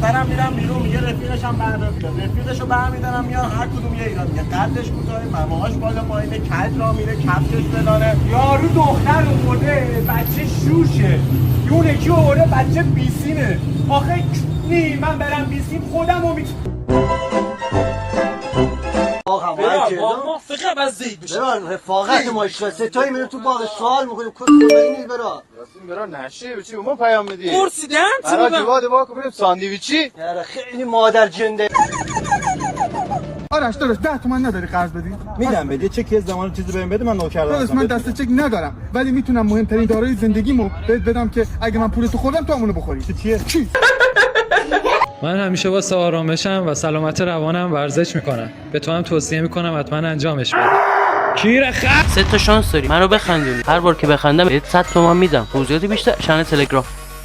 دخترم میرم بیرون میگه رفیقش هم برداشت رفیقشو برمیدارم میان هر کدوم یه ایران میگه قدش کوتاه مماهاش بالا پایینه کج را میره کفشش بلاره یارو دختر آورده بچه شوشه اون یکی آورده بچه بیسینه آخه نی من برم بیسیم خودمو آقا موافقم از زید بشه برا رفاقت ما عشق ستایی میریم تو باغ سوال میکنیم کس کنیم نیست برا راستی برا نشه بچی ما پیام میدی پرسیدم چی برا بودم جواد با کنیم ساندویچی یاره خیلی مادر جنده آرش داداش 10 تومن نداری قرض بدی؟ میدم بده چه کیس زمان چیزی بهم بده من نوکر داداش من دست چک ندارم ولی میتونم مهمترین دارایی زندگیمو بهت بدم که اگه من پولتو خوردم تو همونو بخوری چیه چی؟ من همیشه واسه آرام بشم و سلامت روانم ورزش میکنم. به تو هم توصیه میکنم حتما انجامش بده. کیر خ 3 تا شانس داری منو بخندونی. هر بار که بخندم بهت 100 تومن میدم. توضیحاتی بیشتر چنل تلگرام.